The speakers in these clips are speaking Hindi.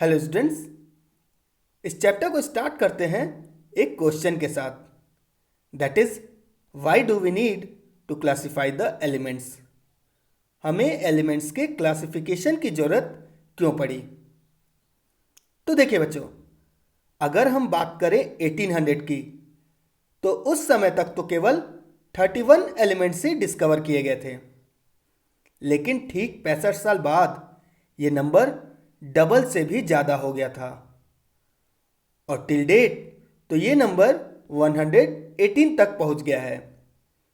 Hello students. इस चैप्टर को स्टार्ट करते हैं एक क्वेश्चन के साथ। That is, why do we need to classify the elements. हमें एलिमेंट्स के क्लासिफिकेशन की जरूरत क्यों पड़ी? तो देखिए बच्चों, अगर हम बात करें 1800 की, तो उस समय तक तो केवल 31 एलिमेंट्स ही डिस्कवर किए गए थे। लेकिन ठीक 65 साल बाद ये नंबर डबल से भी ज़्यादा हो गया था और टिल डेट तो ये नंबर 118 तक पहुंच गया है,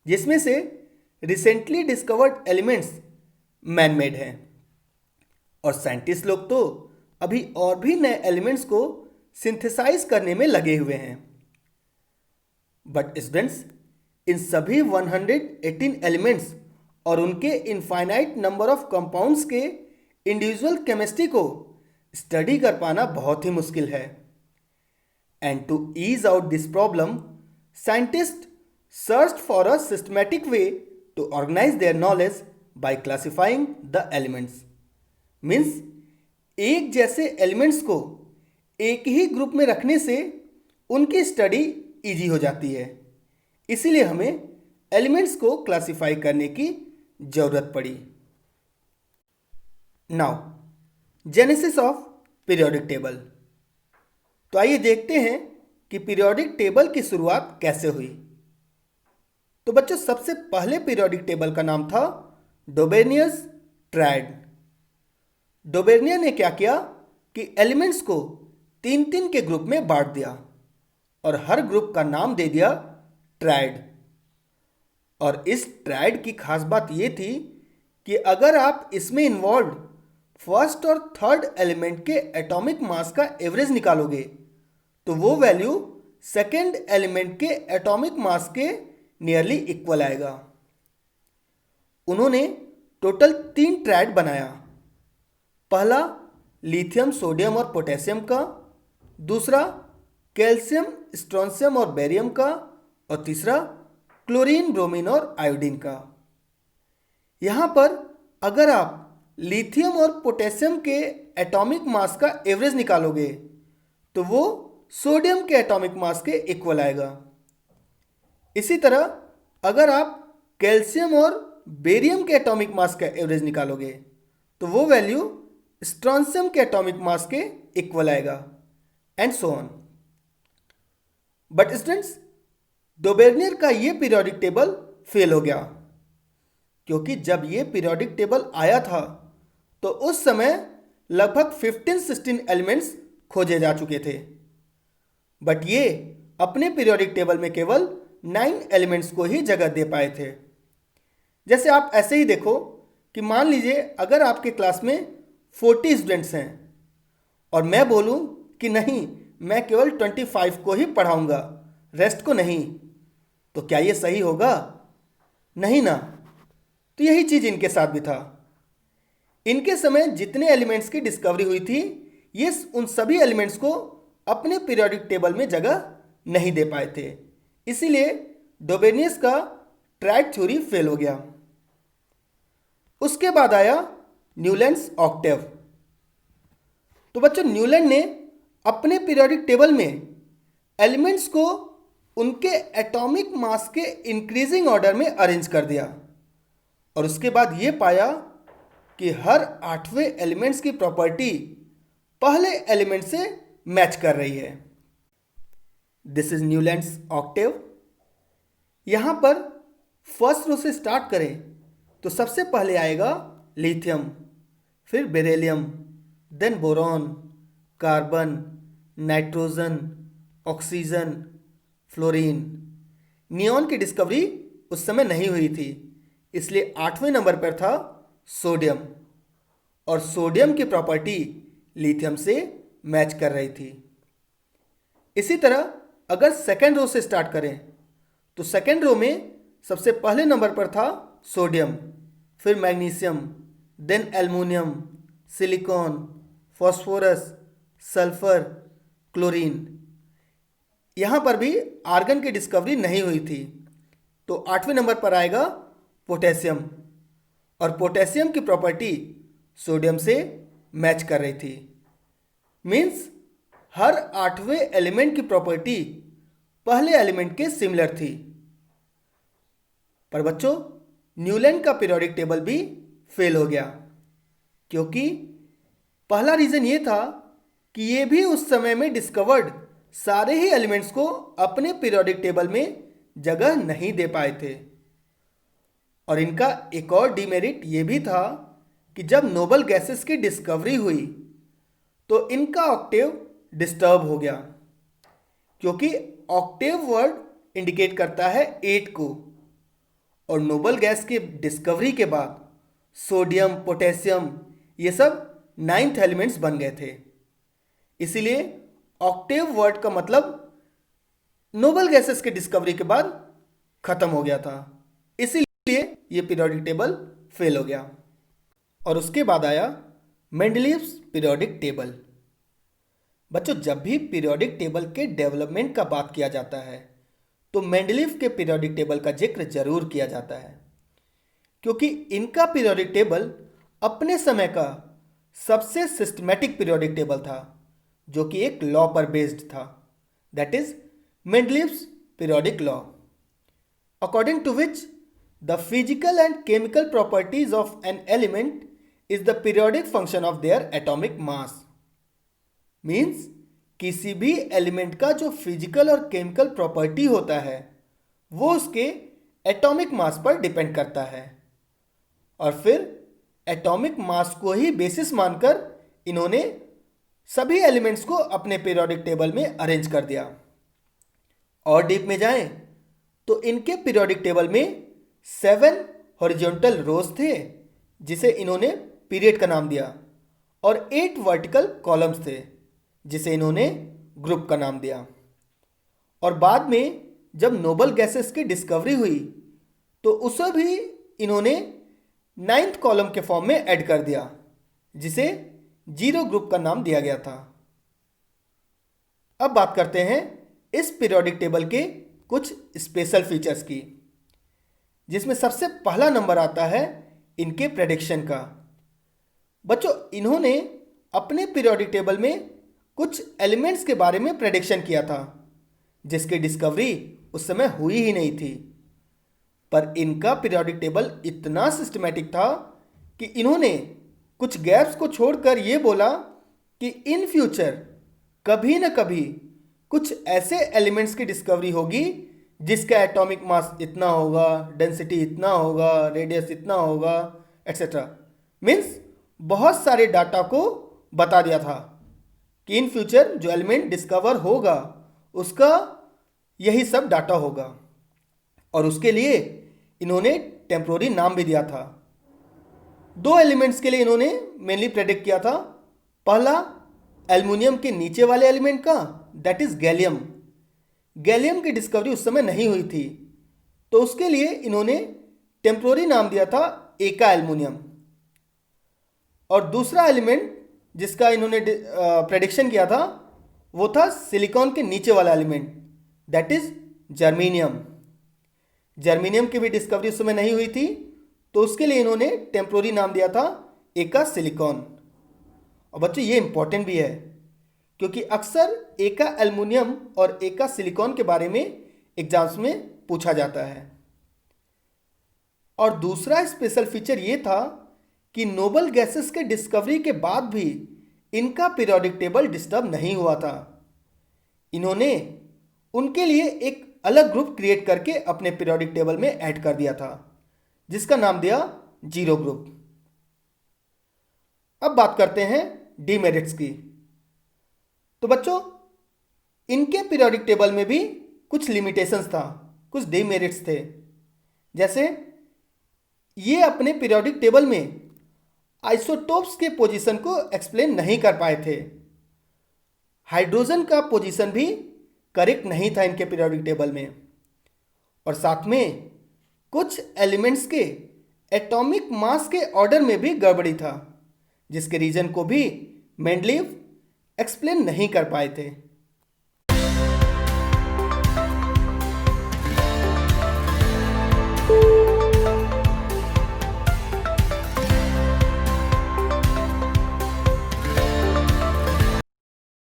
जिसमें से recently discovered elements man made हैं और साइंटिस्ट लोग तो अभी और भी नए एलिमेंट्स को सिंथेसाइज करने में लगे हुए हैं। बट स्टूडेंट्स, इन सभी 118 एलिमेंट्स और उनके इनफाइनाइट नंबर ऑफ कंपाउंड्स के इंडिविजुअल केमिस्ट्री को स्टडी कर पाना बहुत ही मुश्किल है। And to ease out this problem, scientist search for a systematic way to organise their knowledge by classifying the elements. Means एक जैसे एलिमेंट्स को एक ही ग्रुप में रखने से उनकी स्टडी इजी हो जाती है। इसीलिए हमें एलिमेंट्स को क्लासिफाई करने की जरूरत पड़ी। Now, genesis of periodic table. तो आइए देखते हैं कि पीरियोडिक टेबल की शुरुआत कैसे हुई। तो बच्चों, सबसे पहले पीरियोडिक टेबल का नाम था डोबेनियस ट्रायड। डोबेनियर ने क्या किया कि एलिमेंट्स को तीन तीन के ग्रुप में बांट दिया और हर ग्रुप का नाम दे दिया ट्रायड। और इस ट्रायड की खास बात यह थी कि अगर आप इसमें इन्वॉल्व फर्स्ट और थर्ड एलिमेंट के एटॉमिक मास का एवरेज निकालोगे तो वो वैल्यू सेकेंड एलिमेंट के एटॉमिक मास के नियरली इक्वल आएगा। उन्होंने टोटल 3 ट्रायड बनाया। पहला लिथियम, सोडियम और पोटेशियम का, दूसरा कैल्शियम, स्ट्रोंशियम और बेरियम का, और तीसरा क्लोरीन, ब्रोमीन और आयोडीन का। यहाँ पर अगर आप लिथियम और पोटेशियम के एटॉमिक मास का एवरेज निकालोगे तो वो सोडियम के एटॉमिक मास के इक्वल आएगा। इसी तरह अगर आप कैल्शियम और बेरियम के एटॉमिक मास का एवरेज निकालोगे तो वो वैल्यू स्ट्रोंशियम के एटॉमिक मास के इक्वल आएगा, and so on. But students, Dobereiner का ये पीरियोडिक टेबल फेल हो गया, क्योंकि जब ये पीरियोडिक टेबल आया था तो उस समय लगभग 15-16 एलिमेंट्स खोजे जा चुके थे। बट ये अपने पीरियोडिक टेबल में केवल 9 एलिमेंट्स को ही जगह दे पाए थे। जैसे आप ऐसे ही देखो कि मान लीजिए अगर आपके क्लास में 40 स्टूडेंट्स हैं और मैं बोलूं कि नहीं, मैं केवल 25 को ही पढ़ाऊंगा, रेस्ट को नहीं, तो क्या ये सही होगा? नहीं ना। तो यही चीज़ इनके साथ भी था। इनके समय जितने एलिमेंट्स की डिस्कवरी हुई थी, ये उन सभी एलिमेंट्स को अपने पीरियोडिक टेबल में जगह नहीं दे पाए थे। इसीलिए डोबेनियस का ट्रायड थ्योरी फेल हो गया। उसके बाद आया न्यूलैंड्स ऑक्टेव। तो बच्चों, न्यूलैंड ने अपने पीरियोडिक टेबल में एलिमेंट्स को उनके एटॉमिक मास के इंक्रीजिंग ऑर्डर में अरेंज कर दिया और उसके बाद ये पाया कि हर 8वें एलिमेंट्स की प्रॉपर्टी पहले एलिमेंट से मैच कर रही है। This is Newlands Octave. यहां पर फर्स्ट रो से स्टार्ट करें तो सबसे पहले आएगा लिथियम, फिर beryllium, then boron, carbon, nitrogen, oxygen, fluorine. Neon की डिस्कवरी उस समय नहीं हुई थी, इसलिए 8वें नंबर पर था सोडियम, और सोडियम की प्रॉपर्टी लिथियम से मैच कर रही थी। इसी तरह अगर सेकेंड रो से स्टार्ट करें तो सेकेंड रो में सबसे पहले नंबर पर था सोडियम, फिर magnesium, then aluminium, silicon, phosphorus, sulphur, chlorine. यहाँ पर भी आर्गन की डिस्कवरी नहीं हुई थी, तो 8वें नंबर पर आएगा पोटेशियम, और पोटेशियम की प्रॉपर्टी सोडियम से मैच कर रही थी। मीन्स हर आठवें एलिमेंट की प्रॉपर्टी पहले एलिमेंट के सिमिलर थी। पर बच्चों, न्यूलैंड का पीरियोडिक टेबल भी फेल हो गया, क्योंकि पहला रीजन ये था कि ये भी उस समय में डिस्कवर्ड सारे ही एलिमेंट्स को अपने पीरियोडिक टेबल में जगह नहीं दे पाए थे। और इनका एक और डिमेरिट ये भी था कि जब नोबल गैसेस की डिस्कवरी हुई तो इनका ऑक्टेव डिस्टर्ब हो गया, क्योंकि ऑक्टेव वर्ड इंडिकेट करता है 8 को, और नोबल गैस की डिस्कवरी के बाद सोडियम, पोटेशियम ये सब 9th एलिमेंट्स बन गए थे। इसीलिए ऑक्टेव वर्ड का मतलब नोबल गैसेस की डिस्कवरी के बाद खत्म हो गया था, इसीलिए ये पीरियोडिक टेबल फेल हो गया। और उसके बाद आया मेंडलीव्स पीरियोडिक टेबल। बच्चों, जब भी पीरियोडिक टेबल के डेवलपमेंट का बात किया जाता है तो मेंडलीव के पीरियोडिक टेबल का जिक्र जरूर किया जाता है, क्योंकि इनका पीरियोडिक टेबल अपने समय का सबसे सिस्टमैटिक पीरियोडिक टेबल था, जो कि एक लॉ पर बेस्ड था, that is Mendeleev's periodic law, according to which the physical and chemical properties of an element is the periodic function of their atomic mass. Means किसी भी एलिमेंट का जो फिजिकल और केमिकल प्रॉपर्टी होता है वो उसके एटॉमिक मास पर डिपेंड करता है, और फिर एटॉमिक मास को ही बेसिस मानकर इन्होंने सभी एलिमेंट्स को अपने पीरियोडिक टेबल में अरेंज कर दिया। और डीप में जाएं तो इनके पीरियोडिक टेबल में 7 हॉरिजॉन्टल रोज थे, जिसे इन्होंने पीरियड का नाम दिया, और 8 वर्टिकल कॉलम्स थे, जिसे इन्होंने ग्रुप का नाम दिया। और बाद में जब नोबल गैसेस की डिस्कवरी हुई तो उसे भी इन्होंने 9th कॉलम के फॉर्म में ऐड कर दिया, जिसे 0 ग्रुप का नाम दिया गया था। अब बात करते हैं इस पीरियोडिक टेबल के कुछ स्पेशल फीचर्स की, जिसमें सबसे पहला नंबर आता है इनके प्रेडिक्शन का। बच्चों, इन्होंने अपने पीरियोडिक टेबल में कुछ एलिमेंट्स के बारे में प्रेडिक्शन किया था, जिसकी डिस्कवरी उस समय हुई ही नहीं थी। पर इनका पीरियोडिक टेबल इतना सिस्टमैटिक था कि इन्होंने कुछ गैप्स को छोड़कर ये बोला कि इन फ्यूचर कभी न कभी कुछ ऐसे एलिमेंट्स की डिस्कवरी होगी जिसका एटॉमिक मास इतना होगा, डेंसिटी इतना होगा, रेडियस इतना होगा, एट्सेट्रा। मीन्स बहुत सारे डाटा को बता दिया था कि इन फ्यूचर जो एलिमेंट डिस्कवर होगा उसका यही सब डाटा होगा, और उसके लिए इन्होंने टेम्पोररी नाम भी दिया था। 2 एलिमेंट्स के लिए इन्होंने मेनली प्रेडिक्ट किया था। पहला एल्युमिनियम के नीचे वाले एलिमेंट का, दैट इज गैलियम। गैलियम की डिस्कवरी उस समय नहीं हुई थी, तो उसके लिए इन्होंने टेम्पोररी नाम दिया था एका एल्युमिनियम। और दूसरा एलिमेंट जिसका इन्होंने प्रेडिक्शन किया था वो था सिलिकॉन के नीचे वाला element, that is germanium. Germanium की भी डिस्कवरी उस समय नहीं हुई थी, तो उसके लिए इन्होंने टेम्पोररी नाम दिया था एका सिलिकॉन। और बच्चों, ये इंपॉर्टेंट भी है, क्योंकि अक्सर एका एल्युमिनियम और एका सिलिकॉन के बारे में एग्जाम्स में पूछा जाता है। और दूसरा स्पेशल फीचर ये था कि नोबल गैसेस के डिस्कवरी के बाद भी इनका पीरियोडिक टेबल डिस्टर्ब नहीं हुआ था। इन्होंने उनके लिए एक अलग ग्रुप क्रिएट करके अपने पीरियोडिक टेबल में ऐड कर दिया था, जिसका नाम दिया 0 ग्रुप। अब बात करते हैं डीमेरिट्स की। तो बच्चों, इनके पीरियोडिक टेबल में भी कुछ लिमिटेशंस था, कुछ डीमेरिट्स थे। जैसे ये अपने पीरियोडिक टेबल में आइसोटोप्स के पोजीशन को एक्सप्लेन नहीं कर पाए थे। हाइड्रोजन का पोजीशन भी करेक्ट नहीं था इनके पीरियोडिक टेबल में, और साथ में कुछ एलिमेंट्स के एटॉमिक मास के ऑर्डर में भी गड़बड़ी था, जिसके रीजन को भी मेंडलीव एक्सप्लेन नहीं कर पाए थे।